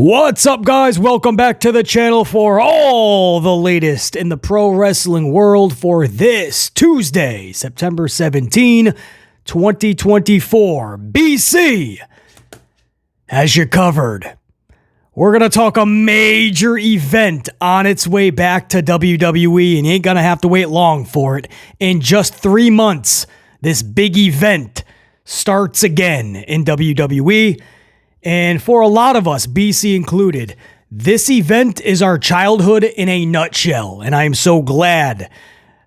What's up, guys? Welcome back to the channel for all the latest in the pro wrestling world for this Tuesday, September 17, 2024. BC has you covered. We're going to talk a major event on its way back to WWE, and you ain't going to have to wait long for it. In just 3 months, this big event starts again in WWE. And for a lot of us, BC included, this event is our childhood in a nutshell. And I am so glad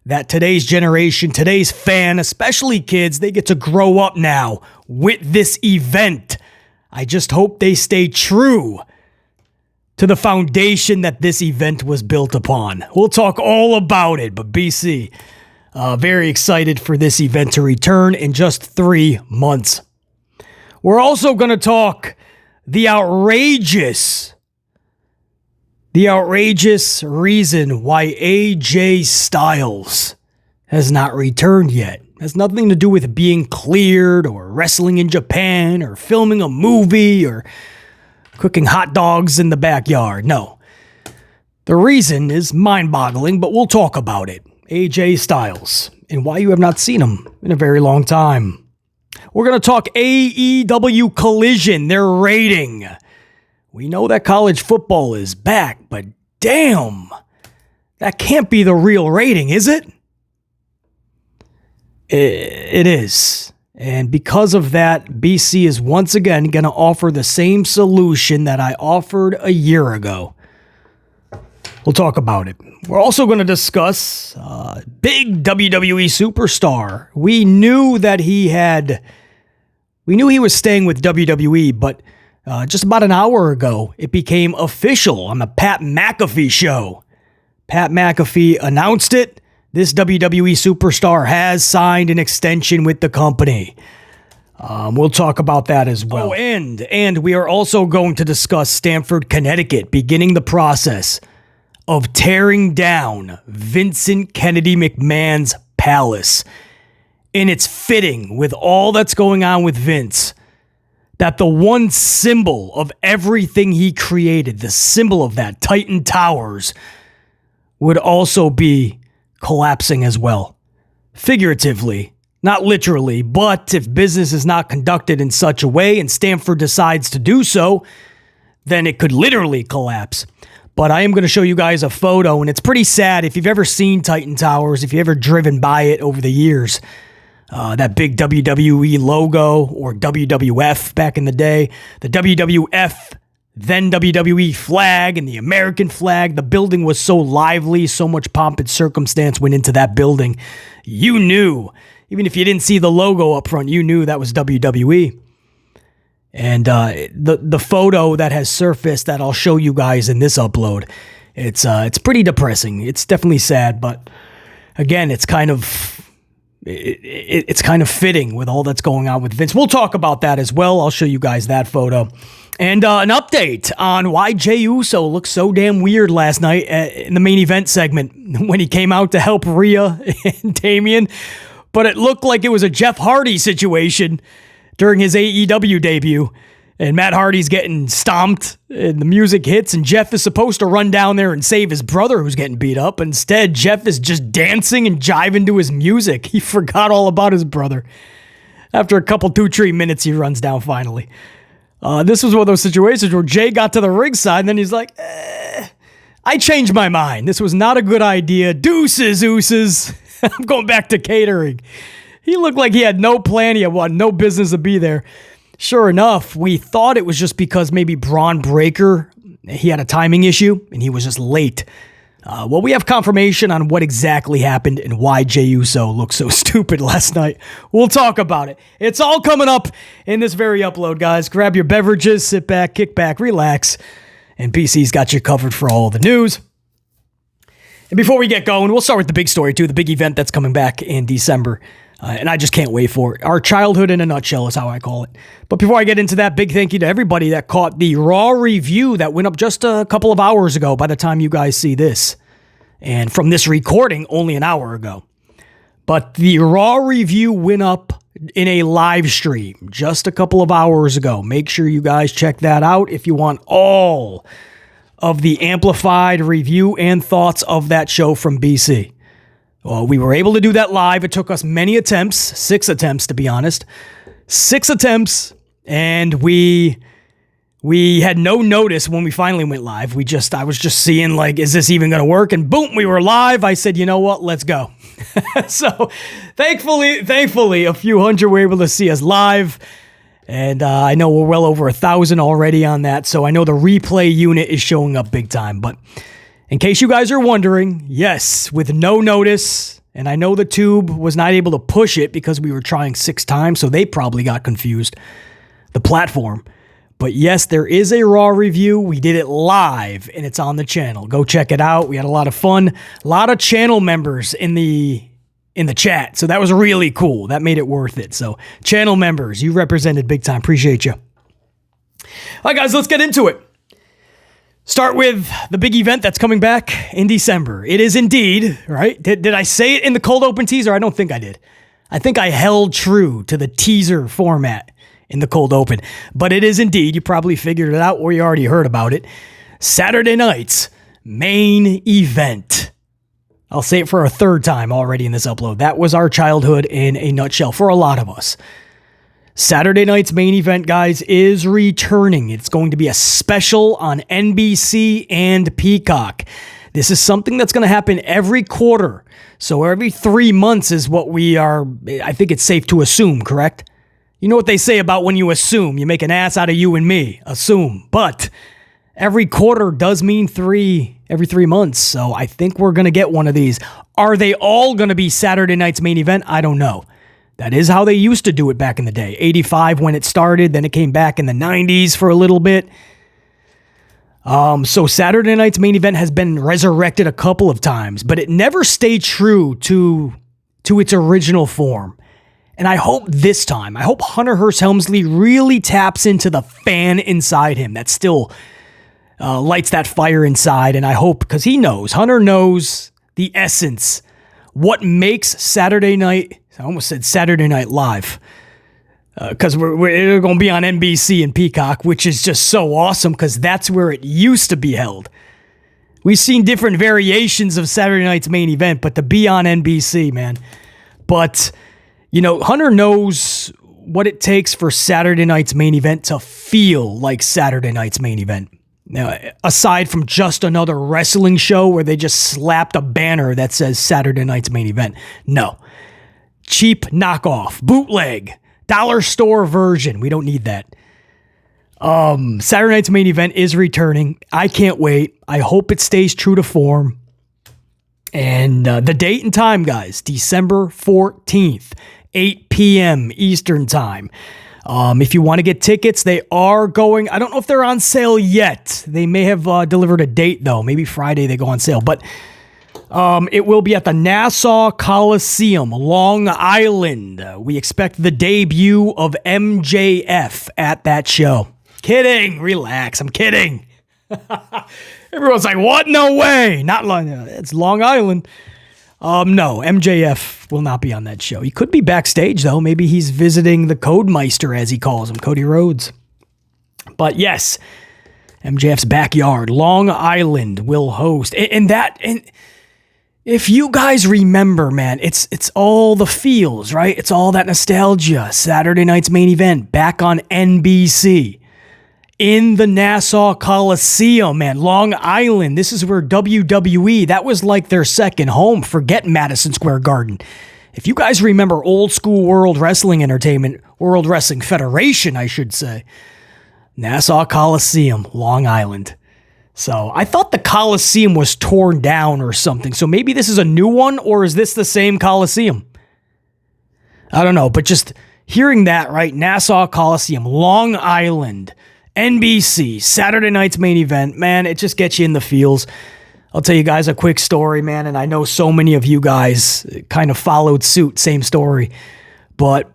that today's generation, today's fan, especially kids, they get to grow up now with this event. I just hope they stay true to the foundation that this event was built upon. We'll talk all about it, but BC, very excited for this event to return in just 3 months. We're also going to talk the outrageous reason why AJ Styles has not returned yet. It has nothing to do with being cleared or wrestling in Japan or filming a movie or cooking hot dogs in the backyard. No. The reason is mind-boggling, but we'll talk about it. AJ Styles and why you have not seen him in a very long time. We're going to talk AEW Collision, their rating. We know that college football is back, but damn, that can't be the real rating, is it? It is. And because of that, BC is once again going to offer the same solution that I offered a year ago. We'll talk about it. We're also going to discuss big WWE superstar. We knew he was staying with WWE, but just about an hour ago, it became official on the Pat McAfee show. Pat McAfee announced it. This WWE superstar has signed an extension with the company. We'll talk about that as well. Oh, and we are also going to discuss Stamford, Connecticut, beginning the process of tearing down Vincent Kennedy McMahon's palace. And it's fitting with all that's going on with Vince that the one symbol of everything he created, the symbol of that, Titan Towers, would also be collapsing as well. Figuratively, not literally, but if business is not conducted in such a way and Stamford decides to do so, then it could literally collapse. But I am going to show you guys a photo, and it's pretty sad. If you've ever seen Titan Towers, if you've ever driven by it over the years, that big WWE logo, or WWF back in the day, the WWF, then WWE flag, and the American flag, the building was so lively, so much pomp and circumstance went into that building. You knew, even if you didn't see the logo up front, you knew that was WWE. And the photo that has surfaced that I'll show you guys in this upload, it's pretty depressing. It's definitely sad, but again, it's kind of fitting with all that's going on with Vince. We'll talk about that as well. I'll show you guys that photo. And an update on why Jey Uso looked so damn weird last night in the main event segment when he came out to help Rhea and Damian. But it looked like it was a Jeff Hardy situation during his AEW debut, and Matt Hardy's getting stomped, and the music hits, and Jeff is supposed to run down there and save his brother who's getting beat up. Instead, Jeff is just dancing and jiving to his music. He forgot all about his brother. After a couple 2-3 minutes, he runs down finally. This was one of those situations where Jay got to the ringside, and then he's like, I changed my mind. This was not a good idea. Deuces, ooses. I'm going back to catering. He looked like he had no plan. He had no business to be there. Sure enough, we thought it was just because maybe Bron Breakker, he had a timing issue and he was just late. Well, we have confirmation on what exactly happened and why Jey Uso looked so stupid last night. We'll talk about it. It's all coming up in this very upload, guys. Grab your beverages, sit back, kick back, relax, and PC's got you covered for all the news. And before we get going, we'll start with the big story too, the big event that's coming back in December. And I just can't wait for it. Our childhood in a nutshell is how I call it. But before I get into that, big thank you to everybody that caught the Raw review that went up just a couple of hours ago by the time you guys see this. And from this recording, only an hour ago. But the Raw review went up in a live stream just a couple of hours ago. Make sure you guys check that out if you want all of the amplified review and thoughts of that show from BC. Well, we were able to do that live. It took us many attempts, 6 attempts to be honest. 6 attempts, and we had no notice when we finally went live. I was just seeing like, is this even going to work? And boom, we were live. I said, you know what? Let's go. So thankfully, a few hundred were able to see us live. And I know we're well over 1,000 already on that. So I know the replay unit is showing up big time. But in case you guys are wondering, yes, with no notice. And I know the tube was not able to push it because we were trying 6 times. So they probably got confused, the platform. But yes, there is a Raw review. We did it live, and it's on the channel. Go check it out. We had a lot of fun. A lot of channel members in the chat, so that was really cool. That made it worth it. So channel members, you represented big time. Appreciate you. All right, guys, let's get into it. Start with the big event that's coming back in December. It is indeed, right? Did I say it in the cold open teaser? I don't think I did. I think I held true to the teaser format in the cold open. But it is indeed, you probably figured it out or you already heard about it, Saturday night's main event. I'll say it for a 3rd time already in this upload. That was our childhood in a nutshell for a lot of us. Saturday night's main event, guys, is returning. It's going to be a special on NBC and Peacock. This is something that's going to happen every quarter. So every 3 months is what we are, I think it's safe to assume, correct? You know what they say about when you assume, you make an ass out of you and me, assume. But every quarter does mean every 3 months. So I think we're going to get one of these. Are they all going to be Saturday night's main event? I don't know. That is how they used to do it back in the day. 85 when it started, then it came back in the 90s for a little bit. So Saturday night's main event has been resurrected a couple of times, but it never stayed true to its original form. And I hope this time, I hope Hunter Hearst Helmsley really taps into the fan inside him that still lights that fire inside. And I hope, because Hunter knows the essence, what makes Saturday night, I almost said Saturday Night Live, because we're going to be on NBC and Peacock, which is just so awesome because that's where it used to be held. We've seen different variations of Saturday night's main event, but to be on NBC, man. But Hunter knows what it takes for Saturday night's main event to feel like Saturday night's main event. Now, aside from just another wrestling show where they just slapped a banner that says Saturday night's main event. No. Cheap knockoff, bootleg, dollar store version. We don't need that. Saturday night's main event is returning. I can't wait. I hope it stays true to form. And the date and time, guys, December 14th. 8 p.m. Eastern time. If you want to get tickets, they are going. I don't know if they're on sale yet. They may have delivered a date, though. Maybe Friday they go on sale. But it will be at the Nassau Coliseum, Long Island. We expect the debut of MJF at that show. Kidding. Relax. I'm kidding. Everyone's like, what? No way. Not Long Island. It's Long Island. No, MJF will not be on that show. He could be backstage, though. Maybe he's visiting the Codemeister, as he calls him, Cody Rhodes. But yes, MJF's backyard, Long Island, will host. And if you guys remember, man, it's all the feels, right? It's all that nostalgia. Saturday night's main event, back on NBC. In the Nassau Coliseum, man, Long Island. This is where WWE, that was like their second home. Forget Madison Square Garden. If you guys remember old school World Wrestling Entertainment, World Wrestling Federation, I should say, Nassau Coliseum, Long Island. So I thought the Coliseum was torn down or something. So maybe this is a new one, or is this the same Coliseum? I don't know, but just hearing that, right? Nassau Coliseum, Long Island, NBC, Saturday night's main event, man, it just gets you in the feels. I'll tell you guys a quick story, man, and I know so many of you guys kind of followed suit, same story. But,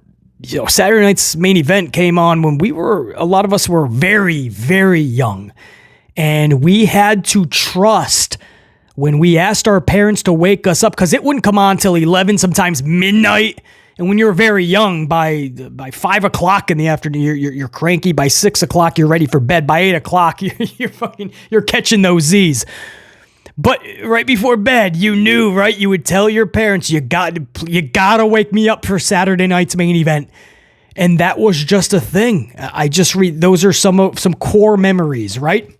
Saturday night's main event came on when a lot of us were very, very young. And we had to trust when we asked our parents to wake us up, because it wouldn't come on till 11, sometimes midnight. And when you're very young, by 5 o'clock in the afternoon, you're cranky. By 6 o'clock, you're ready for bed. By 8 o'clock, you're catching those Z's. But right before bed, you knew, right? You would tell your parents, you gotta wake me up for Saturday night's main event. And that was just a thing. I just read, those are some core memories, right?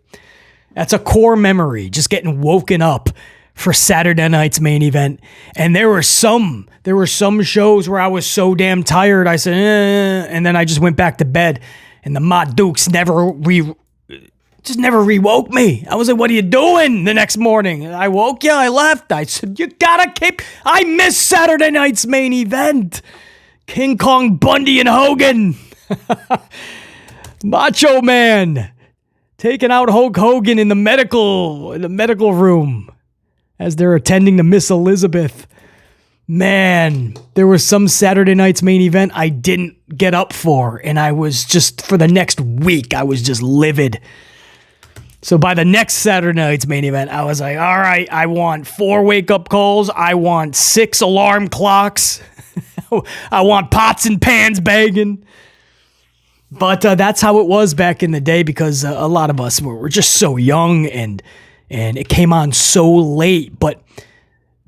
That's a core memory, just getting woken up for Saturday night's main event. And there were some shows where I was so damn tired, I said, and then I just went back to bed. And the Ma Dukes never re-woke me. I was like, what are you doing the next morning? And I woke you, I left. I said, I missed Saturday night's main event. King Kong Bundy and Hogan. Macho Man taking out Hulk Hogan in the medical room as they're attending to Miss Elizabeth. Man, there was some Saturday night's main event I didn't get up for, and I was just, for the next week, I was just livid. So by the next Saturday night's main event, I was like, all right, I want 4 wake-up calls. I want 6 alarm clocks. I want pots and pans banging. But that's how it was back in the day, because a lot of us were just so young, and it came on so late. But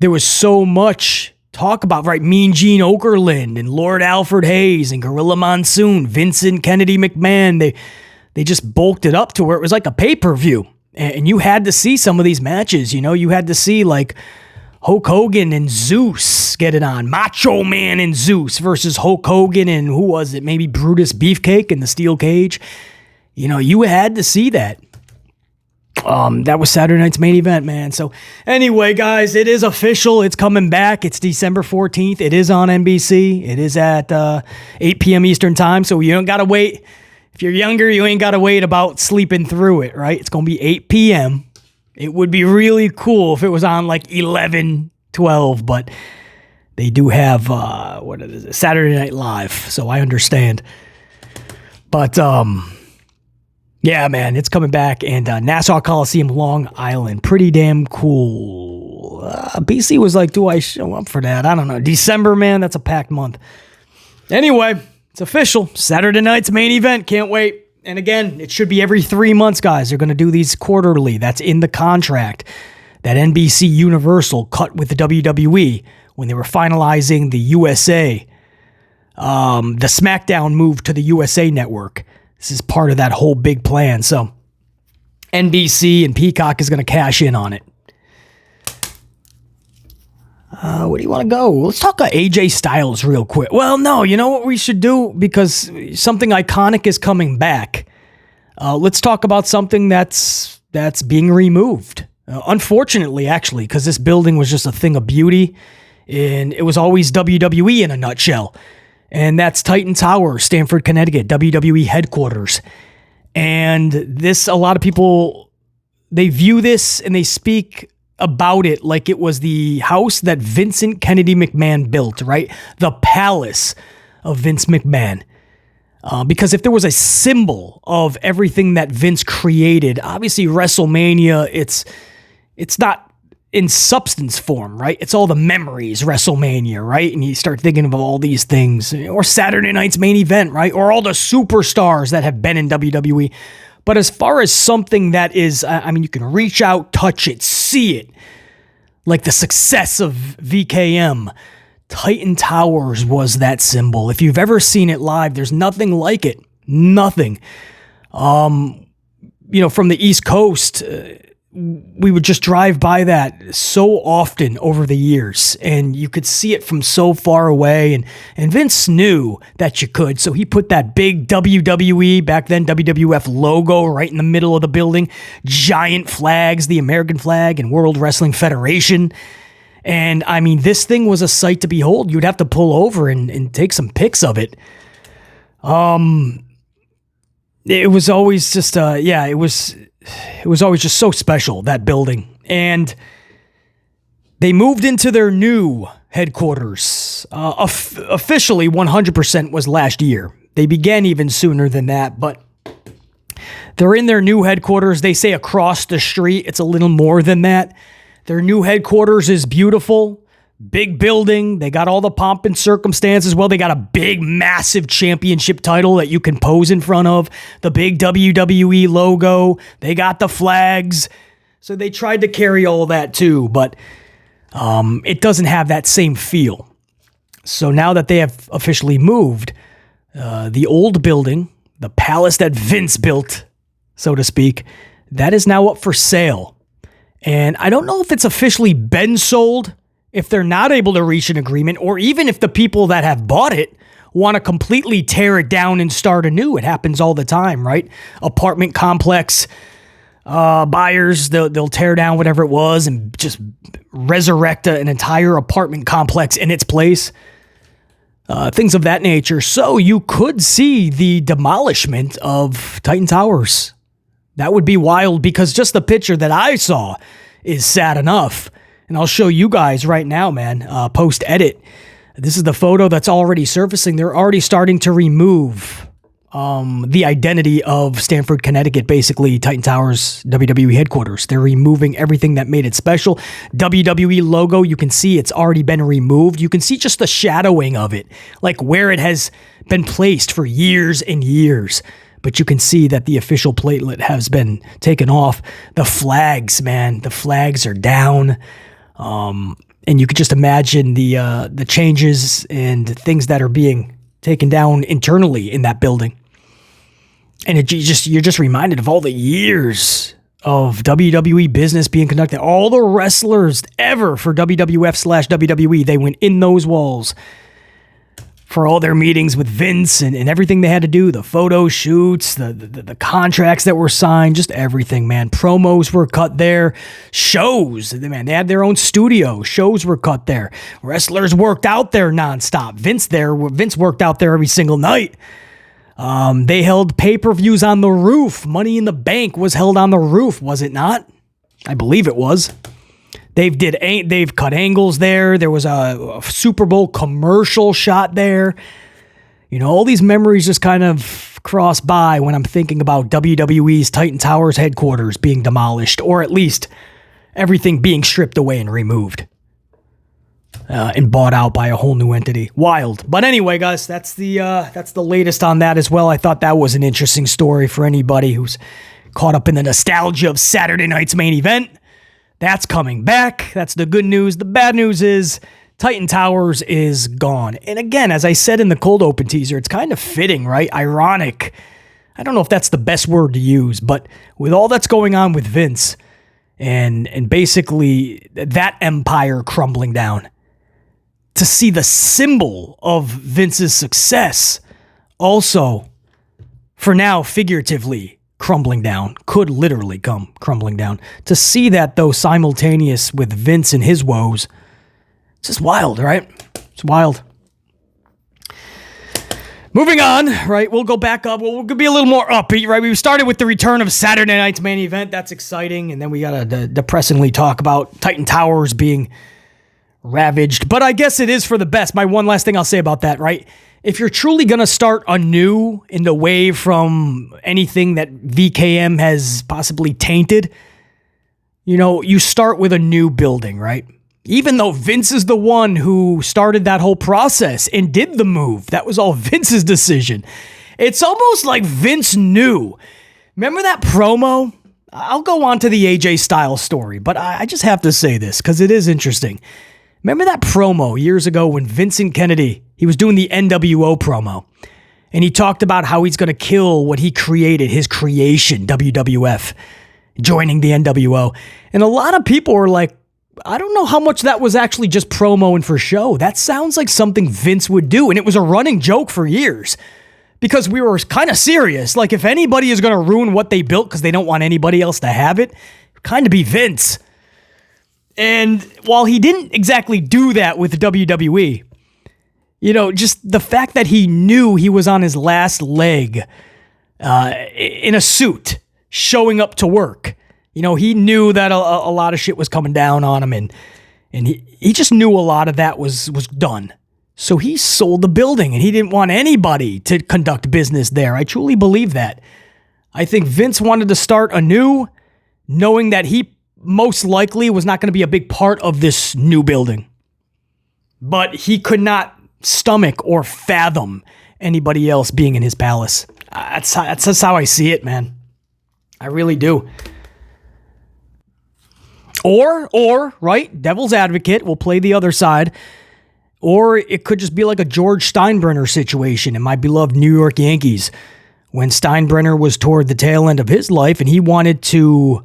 there was so much talk about, right? Mean Gene Okerlund and Lord Alfred Hayes and Gorilla Monsoon, Vincent Kennedy McMahon. They just bulked it up to where it was like a pay-per-view. And you had to see some of these matches, you know? You had to see, like, Hulk Hogan and Zeus get it on. Macho Man and Zeus versus Hulk Hogan and who was it? Maybe Brutus Beefcake in the steel cage. You know, you had to see that. That was Saturday night's main event, man. So anyway, guys, it is official. It's coming back. It's December 14th. It is on NBC. It is at 8 p.m. Eastern time. So you don't got to wait. If you're younger, you ain't got to wait about sleeping through it, right? It's going to be 8 p.m. It would be really cool if it was on like 11, 12, but they do have, Saturday Night Live, so I understand. But, yeah, man, it's coming back, and Nassau Coliseum, Long Island, pretty damn cool. BC was like, do I show up for that? I don't know. December, man, that's a packed month. Anyway, it's official. Saturday night's main event. Can't wait. And again, it should be every 3 months, guys. They're going to do these quarterly. That's in the contract that NBC Universal cut with the WWE when they were finalizing the USA, the SmackDown move to the USA Network. This is part of that whole big plan. So NBC and Peacock is going to cash in on it. Where do you want to go? Let's talk about AJ Styles real quick. Well, no, you know what we should do? Because something iconic is coming back. Let's talk about something that's being removed. Unfortunately, actually, because this building was just a thing of beauty, and it was always WWE in a nutshell. And that's Titan Tower, Stamford, Connecticut, WWE headquarters. And this, a lot of people, they view this and they speak about it like it was the house that Vincent Kennedy McMahon built, right? The palace of Vince McMahon. Because if there was a symbol of everything that Vince created, obviously WrestleMania, it's not in substance form, right? It's all the memories, WrestleMania, right? And you start thinking of all these things, or Saturday night's main event, right? Or all the superstars that have been in WWE. But as far as something that is, I mean, you can reach out, touch it, see it, like the success of VKM, Titan Towers was that symbol. If you've ever seen it live, there's nothing like it. Nothing. From the East Coast, we would just drive by that so often over the years, and you could see it from so far away, and Vince knew that you could, so he put that big WWE, back then WWF logo right in the middle of the building, giant flags, the American flag and World Wrestling Federation, and I mean, this thing was a sight to behold. You'd have to pull over and take some pics of it. It was always just, it was always just so special, that building. And they moved into their new headquarters. Officially, 100% was last year. They began even sooner than that, but they're in their new headquarters. They say across the street. It's a little more than that. Their new headquarters is beautiful. Big building. They got all the pomp and circumstance as well. They got a big, massive championship title that you can pose in front of. The big WWE logo. They got the flags. So they tried to carry all that too, but it doesn't have that same feel. So now that they have officially moved, the old building, the palace that Vince built, so to speak, that is now up for sale. And I don't know if it's officially been sold, if they're not able to reach an agreement, or even if the people that have bought it want to completely tear it down and start anew. It happens all the time, right? Apartment complex buyers, they'll tear down whatever it was and just resurrect an entire apartment complex in its place. Things of that nature. So you could see the demolishment of Titan Towers. That would be wild, because just the picture that I saw is sad enough. And I'll show you guys right now, man, post-edit. This is the photo that's already surfacing. They're already starting to remove the identity of Stamford, Connecticut, basically Titan Towers WWE headquarters. They're removing everything that made it special. WWE logo, you can see it's already been removed. You can see just the shadowing of it, like where it has been placed for years and years. But you can see that the official platelet has been taken off. The flags, man, the flags are down. And you could just imagine the changes and things that are being taken down internally in that building. And you're just reminded of all the years of WWE business being conducted. All the wrestlers ever for WWF/WWE, they went in those walls for all their meetings with Vince and everything they had to do, the photo shoots, the contracts that were signed, just everything, man. Promos were cut there. Shows, man, they had their own studio. Shows were cut there. Wrestlers worked out there nonstop. Vince worked out there every single night. They held pay-per-views on the roof. Money in the Bank was held on the roof, was it not? I believe it was. They've cut angles there. There was a Super Bowl commercial shot there. You know, all these memories just kind of cross by when I'm thinking about WWE's Titan Towers headquarters being demolished, or at least everything being stripped away and removed and bought out by a whole new entity. Wild. But anyway, guys, that's the latest on that as well. I thought that was an interesting story for anybody who's caught up in the nostalgia of Saturday night's main event. That's coming back. That's the good news. The bad news is Titan Towers is gone. And again, as I said in the cold open teaser, it's kind of fitting, right? Ironic. I don't know if that's the best word to use, but with all that's going on with Vince and basically that empire crumbling down, to see the symbol of Vince's success also, for now, figuratively, crumbling down, could literally come crumbling down. To see that, though, simultaneous with Vince and his woes, it's just wild, right? It's wild. Moving on, right? We'll go back up. We'll be a little more upbeat, right? We started with the return of Saturday night's main event. That's exciting. And then we got to depressingly talk about Titan Towers being ravaged. But I guess it is for the best. My one last thing I'll say about that, right? If you're truly going to start anew and away from anything that VKM has possibly tainted, you know, you start with a new building, right? Even though Vince is the one who started that whole process and did the move, that was all Vince's decision. It's almost like Vince knew. Remember that promo? I'll go on to the AJ Styles story, but I just have to say this because it is interesting. Remember that promo years ago when Vincent Kennedy, he was doing the NWO promo, and he talked about how he's going to kill what he created, his creation, WWF, joining the NWO. And a lot of people were like, I don't know how much that was actually just promo and for show. That sounds like something Vince would do. And it was a running joke for years because we were kind of serious. Like, if anybody is going to ruin what they built because they don't want anybody else to have it, kind of be Vince. And while he didn't exactly do that with WWE, you know, just the fact that he knew he was on his last leg in a suit, showing up to work. You know, he knew that a lot of shit was coming down on him, and he just knew a lot of that was done. So he sold the building, and he didn't want anybody to conduct business there. I truly believe that. I think Vince wanted to start anew, knowing that he most likely was not going to be a big part of this new building. but he could not stomach or fathom anybody else being in his palace. That's how I see it, man. I really do. Or, right, devil's advocate, we'll play the other side. Or it could just be like a George Steinbrenner situation in my beloved New York Yankees, when Steinbrenner was toward the tail end of his life and he wanted to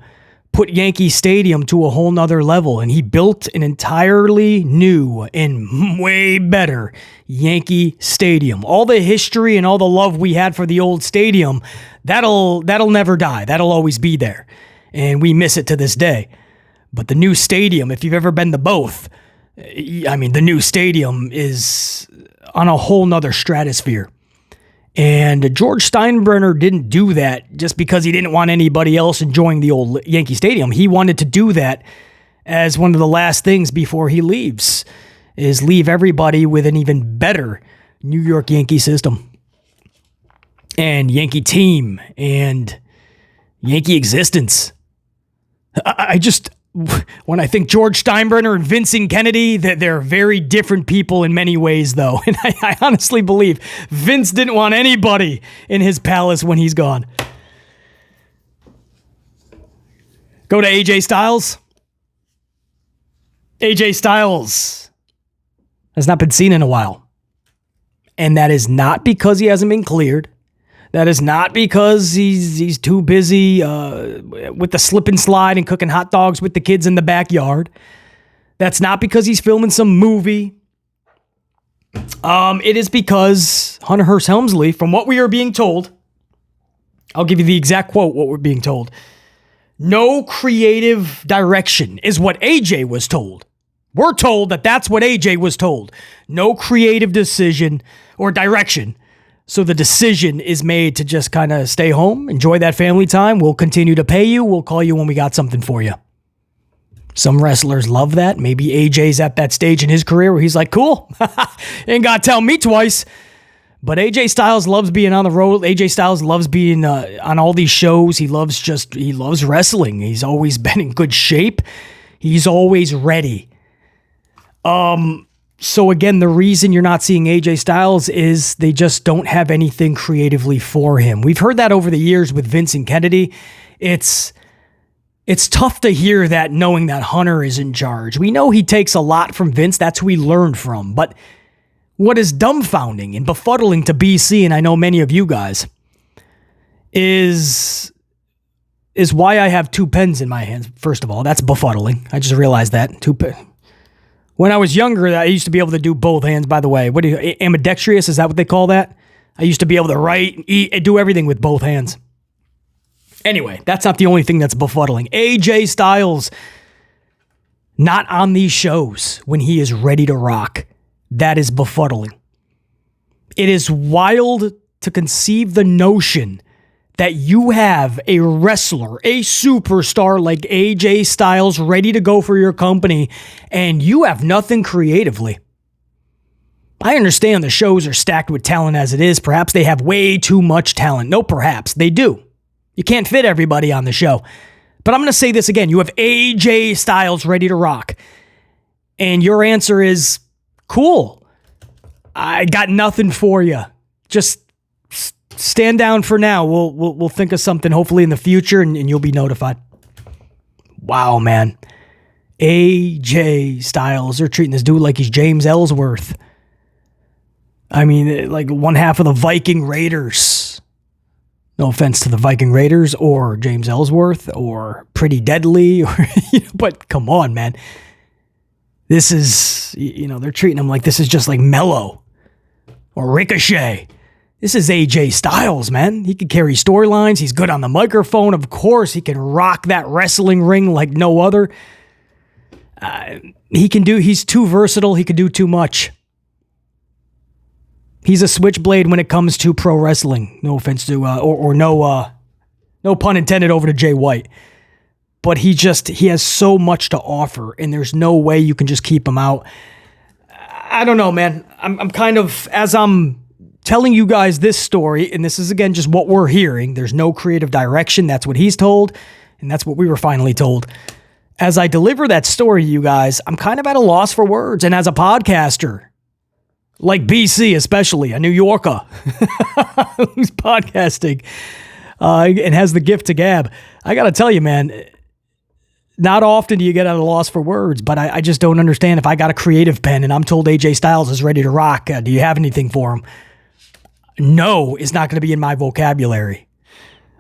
put Yankee Stadium to a whole nother level, and he built an entirely new and way better Yankee Stadium. All the history and all the love we had for the old stadium, that'll never die. That'll always be there, and we miss it to this day. But the new stadium, if you've ever been to both, I mean, the new stadium is on a whole nother stratosphere. And George Steinbrenner didn't do that just because he didn't want anybody else enjoying the old Yankee Stadium. He wanted to do that as one of the last things before he leaves, is leave everybody with an even better New York Yankee system and Yankee team and Yankee existence. I just, when I think George Steinbrenner and Vincent Kennedy, that they're very different people in many ways, though. And I honestly believe Vince didn't want anybody in his palace when he's gone. Go to AJ Styles. AJ Styles has not been seen in a while. And that is not because he hasn't been cleared. That is not because he's too busy with the slip and slide and cooking hot dogs with the kids in the backyard. That's not because he's filming some movie. It is because Hunter Hearst Helmsley, from what we are being told, I'll give you the exact quote, what we're being told. No creative direction is what AJ was told. We're told that that's what AJ was told. No creative decision or direction. So the decision is made to just kind of stay home, enjoy that family time. We'll continue to pay you. We'll call you when we got something for you. Some wrestlers love that. Maybe AJ's at that stage in his career where he's like, cool, ain't got to tell me twice. But AJ Styles loves being on the road. AJ Styles loves being on all these shows. He loves wrestling. He's always been in good shape. He's always ready. So again, the reason you're not seeing AJ Styles is they just don't have anything creatively for him. We've heard that over the years with Vincent Kennedy. It's tough to hear that knowing that Hunter is in charge. We know he takes a lot from Vince. That's who he learned from. But what is dumbfounding and befuddling to BC, and I know many of you guys, is why I have two pens in my hands. First of all, that's befuddling. I just realized that. When I was younger, I used to be able to do both hands, by the way. Ambidextrous, is that what they call that? I used to be able to write, eat, do everything with both hands. Anyway, that's not the only thing that's befuddling. AJ Styles, not on these shows when he is ready to rock. That is befuddling. It is wild to conceive the notion that you have a wrestler, a superstar like AJ Styles ready to go for your company, and you have nothing creatively. I understand the shows are stacked with talent as it is. Perhaps they have way too much talent. No, perhaps. They do. You can't fit everybody on the show. But I'm going to say this again. You have AJ Styles ready to rock. And your answer is, cool. I got nothing for you. Just stand down for now. We'll think of something hopefully in the future, and you'll be notified. Wow, man. AJ Styles, they're treating this dude like he's James Ellsworth. I mean, like one half of the Viking Raiders. No offense to the Viking Raiders or James Ellsworth or Pretty Deadly, but come on, man. This is, they're treating him like this is just like Mello or Ricochet. This is AJ Styles, man. He can carry storylines. He's good on the microphone. Of course, he can rock that wrestling ring like no other. He's too versatile. He can do too much. He's a switchblade when it comes to pro wrestling. No offense to, no pun intended over to Jay White. But he has so much to offer, and there's no way you can just keep him out. I don't know, man. I'm kind of, as I'm telling you guys this story, and this is, again, just what we're hearing. There's no creative direction. That's what he's told, and that's what we were finally told. As I deliver that story, you guys, I'm kind of at a loss for words. And as a podcaster, like BC especially, a New Yorker who's podcasting and has the gift to gab, I got to tell you, man, not often do you get at a loss for words, but I just don't understand. If I got a creative pen and I'm told AJ Styles is ready to rock, do you have anything for him? No is not going to be in my vocabulary.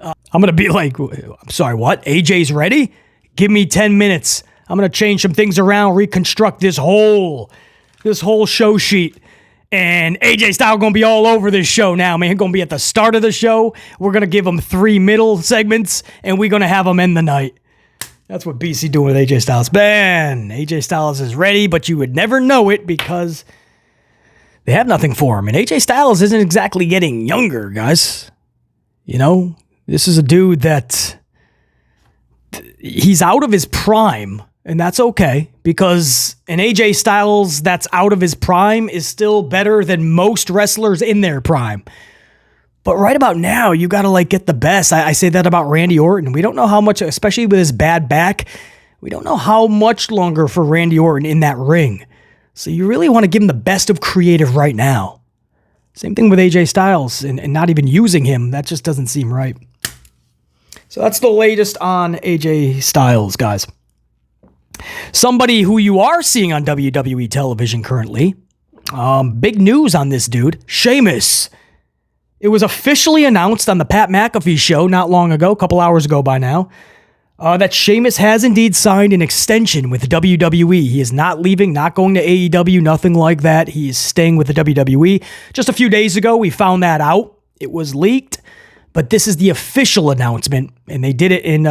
I'm going to be like, I'm sorry, what? AJ's ready? Give me 10 minutes. I'm going to change some things around, reconstruct this whole show sheet. And AJ Styles going to be all over this show now, man. Going to be at the start of the show. We're going to give him 3 middle segments, and we're going to have him end the night. That's what BC doing with AJ Styles. Man, AJ Styles is ready, but you would never know it because they have nothing for him. And AJ Styles isn't exactly getting younger, guys. You know, this is a dude that he's out of his prime, and that's okay, because an AJ Styles that's out of his prime is still better than most wrestlers in their prime. But right about now, you got to get the best. I say that about Randy Orton. We don't know how much, especially with his bad back, we don't know how much longer for Randy Orton in that ring. So you really want to give him the best of creative right now. Same thing with AJ Styles and not even using him. That just doesn't seem right. So that's the latest on AJ Styles, guys. Somebody who you are seeing on WWE television currently, big news on this dude, Sheamus. It was officially announced on the Pat McAfee show not long ago, a couple hours ago by now, that Sheamus has indeed signed an extension with WWE. He is not leaving, not going to AEW, nothing like that. He is staying with the WWE. Just a few days ago, we found that out. It was leaked, but this is the official announcement, and they did it in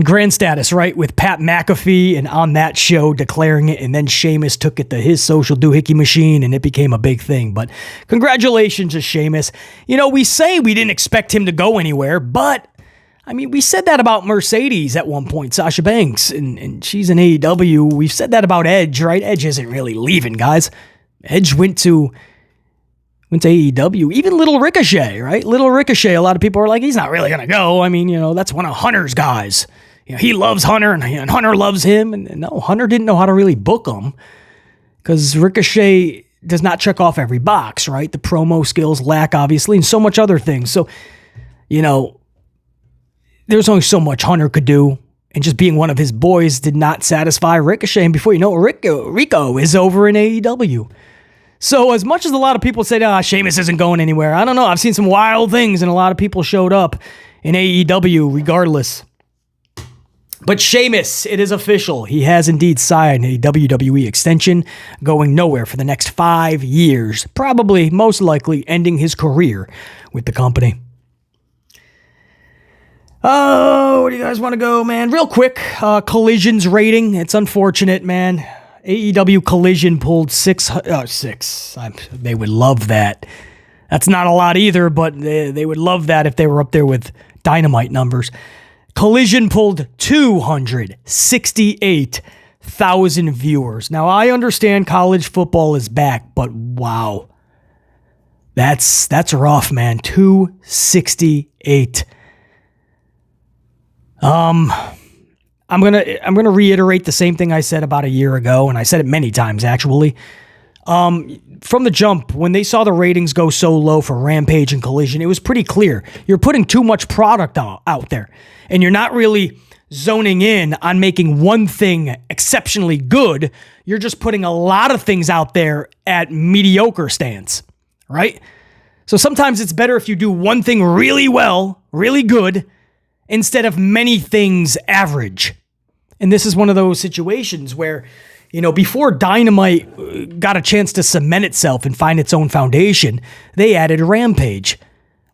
grand status, right, with Pat McAfee, and on that show declaring it, and then Sheamus took it to his social doohickey machine, and it became a big thing. But congratulations to Sheamus. You know, we say we didn't expect him to go anywhere, but I mean, we said that about Mercedes at one point, Sasha Banks, and she's in AEW. We've said that about Edge, right? Edge isn't really leaving, guys. Edge went to AEW. Even Little Ricochet, right? Little Ricochet, a lot of people are like, he's not really going to go. I mean, you know, that's one of Hunter's guys. You know, he loves Hunter, and Hunter loves him. And no, Hunter didn't know how to really book him because Ricochet does not check off every box, right? The promo skills lack, obviously, and so much other things. So, you know, there's only so much Hunter could do. And just being one of his boys did not satisfy Ricochet. And before you know it, Rico is over in AEW. So as much as a lot of people say, Sheamus isn't going anywhere, I don't know. I've seen some wild things, and a lot of people showed up in AEW regardless. But Sheamus, it is official. He has indeed signed a WWE extension, going nowhere for the next 5 years, probably, most likely, ending his career with the company. Oh, where do you guys want to go, man? Real quick, Collision's rating. It's unfortunate, man. AEW Collision pulled 6. They would love that. That's not a lot either, but they would love that if they were up there with Dynamite numbers. Collision pulled 268,000 viewers. Now, I understand college football is back, but wow. That's rough, man. 268. I'm gonna reiterate the same thing I said about a year ago, and I said it many times actually. From the jump, when they saw the ratings go so low for Rampage and Collision, it was pretty clear. You're putting too much product out there, and you're not really zoning in on making one thing exceptionally good. You're just putting a lot of things out there at mediocre stands, right? So sometimes it's better if you do one thing really well, really good, instead of many things average. And this is one of those situations where, you know, before Dynamite got a chance to cement itself and find its own foundation, they added Rampage.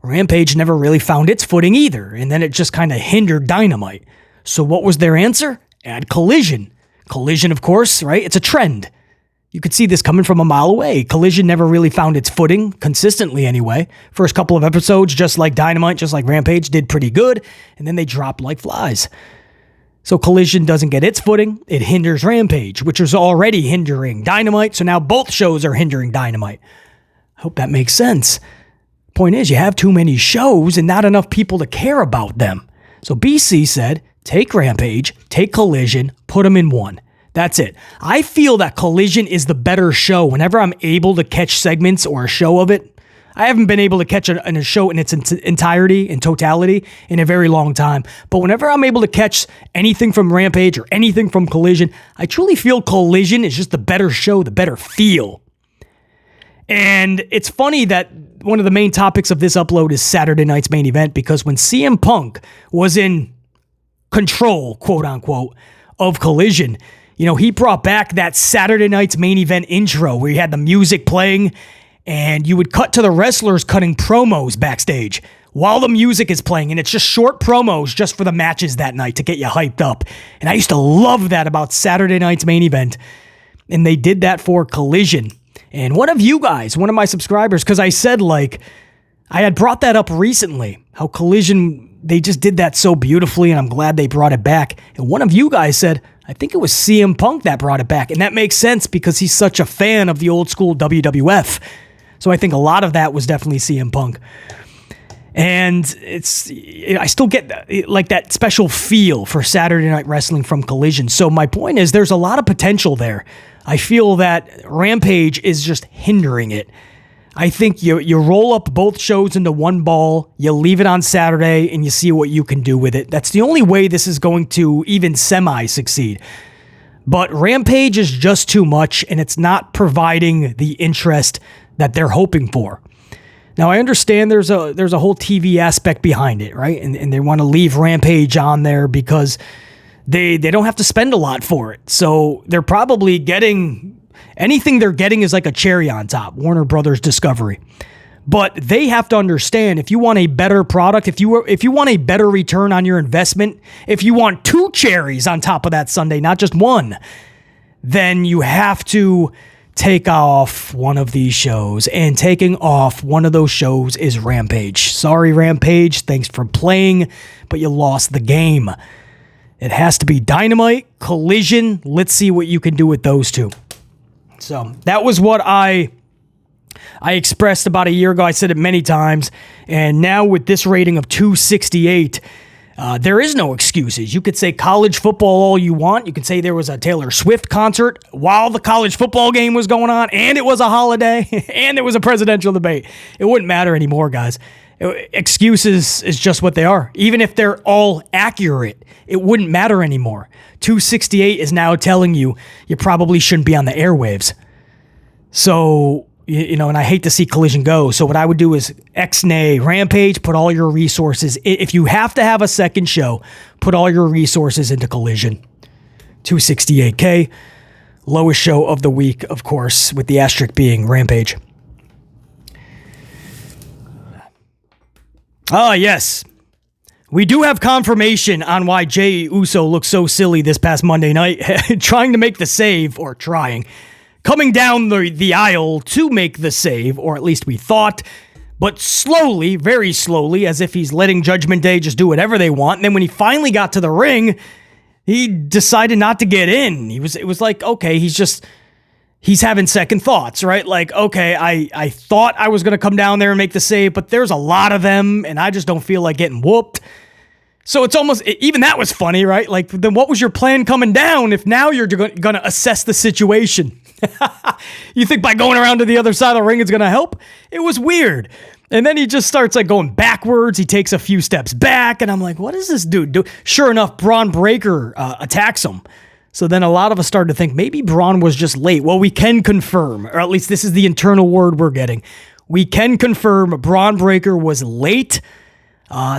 Rampage never really found its footing either, and then it just kind of hindered Dynamite. So what was their answer? Add Collision. Collision, of course, right? It's a trend. You could see this coming from a mile away. Collision never really found its footing, consistently anyway. First couple of episodes, just like Dynamite, just like Rampage, did pretty good, and then they dropped like flies. So Collision doesn't get its footing. It hinders Rampage, which was already hindering Dynamite, so now both shows are hindering Dynamite. I hope that makes sense. Point is, you have too many shows and not enough people to care about them. So BC said, take Rampage, take Collision, put them in one. That's it. I feel that Collision is the better show. Whenever I'm able to catch segments or a show of it, I haven't been able to catch a show in its entirety, in totality, in a very long time. But whenever I'm able to catch anything from Rampage or anything from Collision, I truly feel Collision is just the better show, the better feel. And it's funny that one of the main topics of this upload is Saturday night's main event, because when CM Punk was in control, quote unquote, of Collision, he brought back that Saturday night's main event intro where he had the music playing and you would cut to the wrestlers cutting promos backstage while the music is playing. And it's just short promos just for the matches that night to get you hyped up. And I used to love that about Saturday night's main event. And they did that for Collision. And one of you guys, one of my subscribers, because I said, I had brought that up recently, how Collision, they just did that so beautifully, and I'm glad they brought it back. And one of you guys said, I think it was CM Punk that brought it back. And that makes sense because he's such a fan of the old school WWF. So I think a lot of that was definitely CM Punk. And I still get that special feel for Saturday Night Wrestling from Collision. So my point is there's a lot of potential there. I feel that Rampage is just hindering it. I think you roll up both shows into one ball, you leave it on Saturday, and you see what you can do with it. That's the only way this is going to even semi-succeed. But Rampage is just too much, and it's not providing the interest that they're hoping for. Now, I understand there's a whole TV aspect behind it, right? And they want to leave Rampage on there because they don't have to spend a lot for it. So they're probably getting... anything they're getting is like a cherry on top, Warner Brothers Discovery. But they have to understand, if you want a better product, if you want a better return on your investment, if you want two cherries on top of that sundae, not just one, then you have to take off one of these shows. And taking off one of those shows is Rampage. Sorry, Rampage. Thanks for playing, but you lost the game. It has to be Dynamite, Collision. Let's see what you can do with those two. So that was what I expressed about a year ago. I said it many times. And now with this rating of 268, there is no excuses. You could say college football all you want. You could say there was a Taylor Swift concert while the college football game was going on, and it was a holiday, and there was a presidential debate. It wouldn't matter anymore, guys. Excuses is just what they are. Even if they're all accurate, it wouldn't matter anymore. 268 is now telling you probably shouldn't be on the airwaves. So, and I hate to see Collision go. So what I would do is X-nay Rampage, put all your resources. If you have to have a second show, put all your resources into Collision. 268K. Lowest show of the week, of course, with the asterisk being Rampage. Ah, yes. We do have confirmation on why Jey Uso looked so silly this past Monday night, trying to make the save, or coming down the aisle to make the save, or at least we thought, but slowly, very slowly, as if he's letting Judgment Day just do whatever they want. And then when he finally got to the ring, he decided not to get in. It was like, okay, he's having second thoughts, right? Like, okay, I thought I was going to come down there and make the save, but there's a lot of them, and I just don't feel like getting whooped. So it's almost, even that was funny, right? Like, then what was your plan coming down if now you're going to assess the situation? You think by going around to the other side of the ring it's going to help? It was weird. And then he just starts going backwards. He takes a few steps back, and I'm like, what does this dude do? Sure enough, Bron Breakker attacks him. So then a lot of us started to think maybe Bron was just late. Well, we can confirm, or at least this is the internal word we're getting. We can confirm Bron Breakker was late.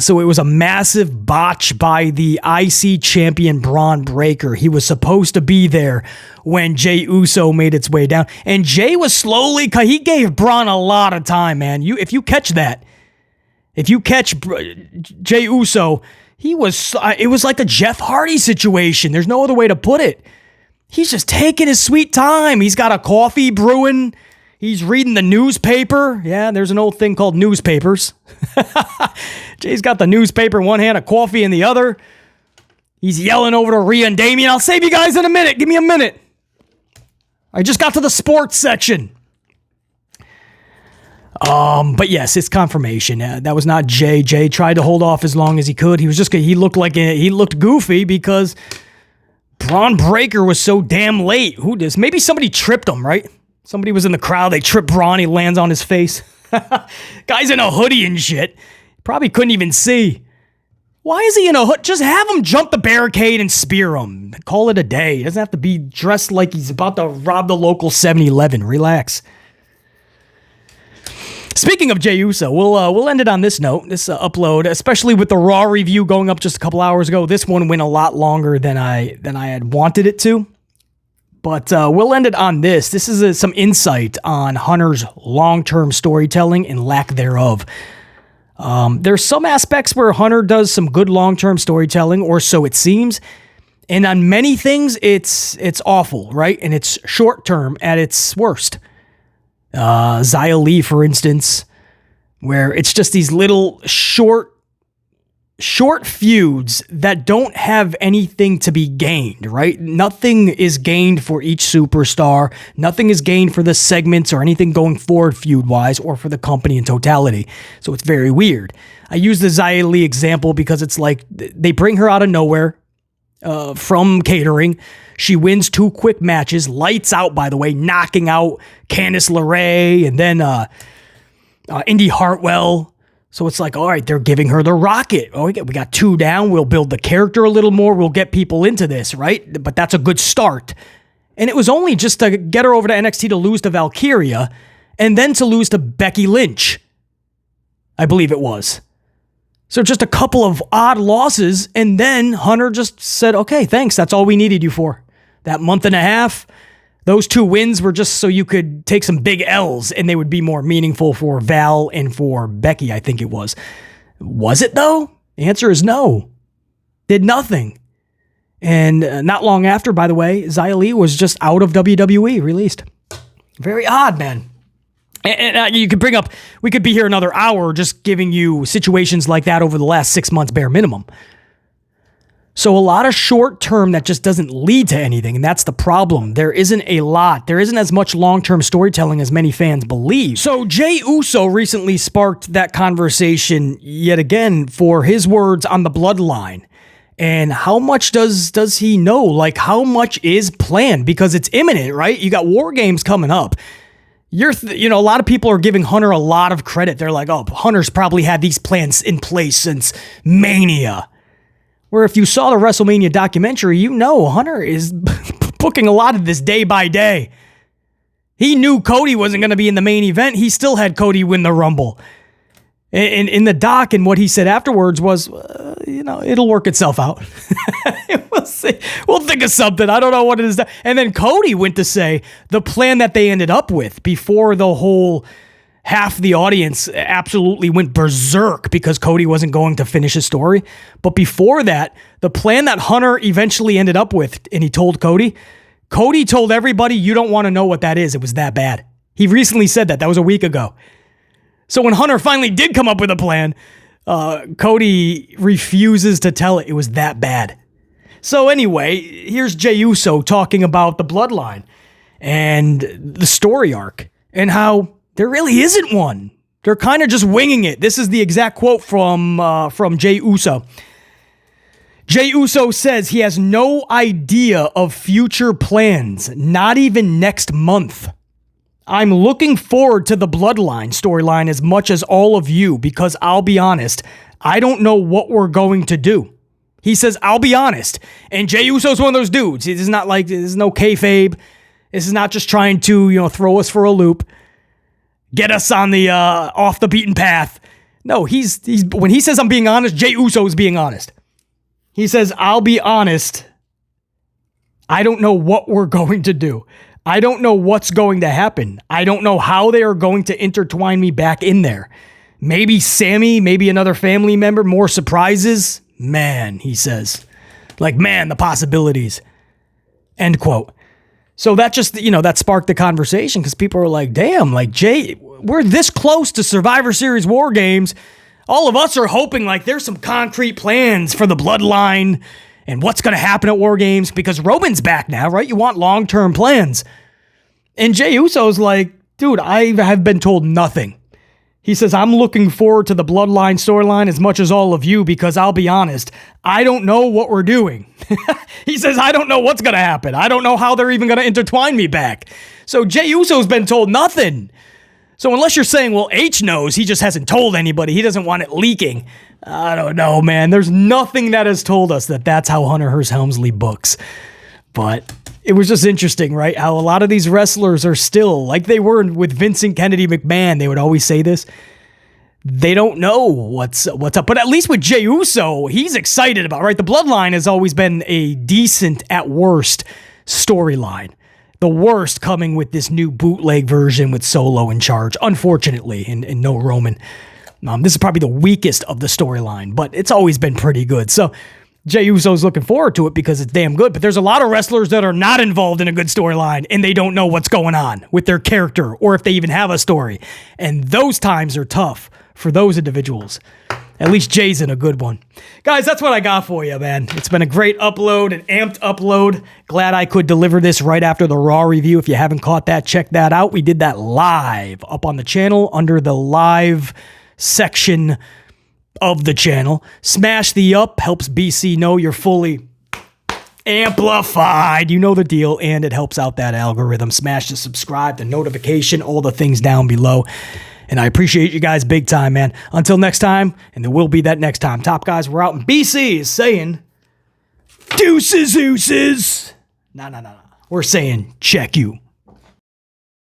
So it was a massive botch by the IC champion Bron Breakker. He was supposed to be there when Jey Uso made its way down. And Jey was he gave Bron a lot of time, man. If you catch Jey Uso, it was like a Jeff Hardy situation. There's no other way to put it. He's just taking his sweet time. He's got a coffee brewing. He's reading the newspaper. Yeah, there's an old thing called newspapers. Jay's got the newspaper in one hand, a coffee in the other. He's yelling over to Rhea and Damien. I'll save you guys in a minute. Give me a minute. I just got to the sports section. But yes, it's confirmation. That was not Jey. Jey tried to hold off as long as he could. He looked goofy because Bron Breakker was so damn late. Who does? Maybe somebody tripped him, right? Somebody was in the crowd. They tripped Bron. He lands on his face. Guy's in a hoodie and shit. Probably couldn't even see. Why is he in a hood? Just have him jump the barricade and spear him. Call it a day. He doesn't have to be dressed like he's about to rob the local 7-Eleven. Relax. Speaking of Jey Uso, we'll end it on this note, this upload, especially with the Raw review going up just a couple hours ago. This one went a lot longer than I had wanted it to. But we'll end it on this. This is some insight on Hunter's long-term storytelling and lack thereof. There's some aspects where Hunter does some good long-term storytelling, or so it seems. And on many things, it's awful, right? And it's short-term at its worst. Xia Li, for instance, where it's just these little short feuds that don't have anything to be gained, right? Nothing is gained for each superstar. Nothing is gained for the segments or anything going forward feud-wise or for the company in totality. So it's very weird. I use the Xia Li example because it's like they bring her out of nowhere from catering. She wins 2 quick matches, lights out, by the way, knocking out Candice LeRae and then Indy Hartwell. So it's like, all right, they're giving her the rocket. Oh, we got 2 down. We'll build the character a little more. We'll get people into this, right? But that's a good start. And it was only just to get her over to NXT to lose to Valkyria and then to lose to Becky Lynch, I believe it was. So just a couple of odd losses, and then Hunter just said, okay, thanks, that's all we needed you for. That month and a half, those 2 wins were just so you could take some big L's, and they would be more meaningful for Val and for Becky, I think it was. Was it, though? The answer is no. Did nothing. And not long after, by the way, Xia Li was just out of WWE, released. Very odd, man. And you could bring up, we could be here another hour just giving you situations like that over the last 6 months, bare minimum. So a lot of short term that just doesn't lead to anything. And that's the problem. There isn't a lot. There isn't as much long-term storytelling as many fans believe. So Jey Uso recently sparked that conversation yet again for his words on the bloodline. And how much does he know? Like, how much is planned? Because it's imminent, right? You got War Games coming up. A lot of people are giving Hunter a lot of credit. They're like, oh, Hunter's probably had these plans in place since Mania. Where if you saw the WrestleMania documentary, Hunter is booking a lot of this day by day. He knew Cody wasn't going to be in the main event. He still had Cody win the Rumble. And in the doc, and what he said afterwards was, it'll work itself out. We'll see. We'll think of something. I don't know what it is. And then Cody went to say the plan that they ended up with before the whole half the audience absolutely went berserk because Cody wasn't going to finish his story. But before that, the plan that Hunter eventually ended up with, and he told Cody told everybody, you don't want to know what that is. It was that bad. He recently said that. That was a week ago. So when Hunter finally did come up with a plan, Cody refuses to tell it. It was that bad. So anyway, here's Jey Uso talking about the bloodline and the story arc and how there really isn't one. They're kind of just winging it. This is the exact quote from Jey Uso. Jey Uso says he has no idea of future plans, not even next month. I'm looking forward to the bloodline storyline as much as all of you because I'll be honest, I don't know what we're going to do. He says, I'll be honest. And Jey Uso's one of those dudes. It's not like there's no kayfabe. This is not just trying to, throw us for a loop, get us on the off the beaten path. No, he's when he says I'm being honest, Jey Uso is being honest. He says, I'll be honest. I don't know what we're going to do. I don't know what's going to happen. I don't know how they are going to intertwine me back in there. Maybe Sammy, maybe another family member, more surprises. Man, he says. The possibilities. End quote. So that just, that sparked the conversation because people are like, damn, Jey, we're this close to Survivor Series War Games. All of us are hoping there's some concrete plans for the bloodline and what's going to happen at War Games because Roman's back now, right? You want long-term plans. And Jey Uso's like, dude, I have been told nothing. He says, I'm looking forward to the Bloodline storyline as much as all of you because I'll be honest, I don't know what we're doing. He says, I don't know what's going to happen. I don't know how they're even going to intertwine me back. So Jey Uso's been told nothing. So unless you're saying, well, H knows, he just hasn't told anybody. He doesn't want it leaking. I don't know, man. There's nothing that has told us that that's how Hunter Hearst Helmsley books. But it was just interesting, right? How a lot of these wrestlers are still, like they were with Vincent Kennedy McMahon, they would always say this. They don't know what's up. But at least with Jey Uso, he's excited about it, right? The Bloodline has always been a decent, at worst, storyline. The worst coming with this new bootleg version with Solo in charge, unfortunately, and no Roman. This is probably the weakest of the storyline, but it's always been pretty good. So Jey Uso's looking forward to it because it's damn good, but there's a lot of wrestlers that are not involved in a good storyline and they don't know what's going on with their character or if they even have a story. And those times are tough for those individuals. At least Jay's in a good one. Guys, that's what I got for you, man. It's been a great upload, an amped upload. Glad I could deliver this right after the Raw review. If you haven't caught that, check that out. We did that live up on the channel under the live section of the channel. Smash the up, helps BC know you're fully amplified. You know the deal, and it helps out that algorithm. Smash the subscribe, the notification, all the things down below. And I appreciate you guys big time, man. Until next time, and there will be that next time. Top guys, we're out. And BC is saying, deuces, ooses. No. We're saying, check you.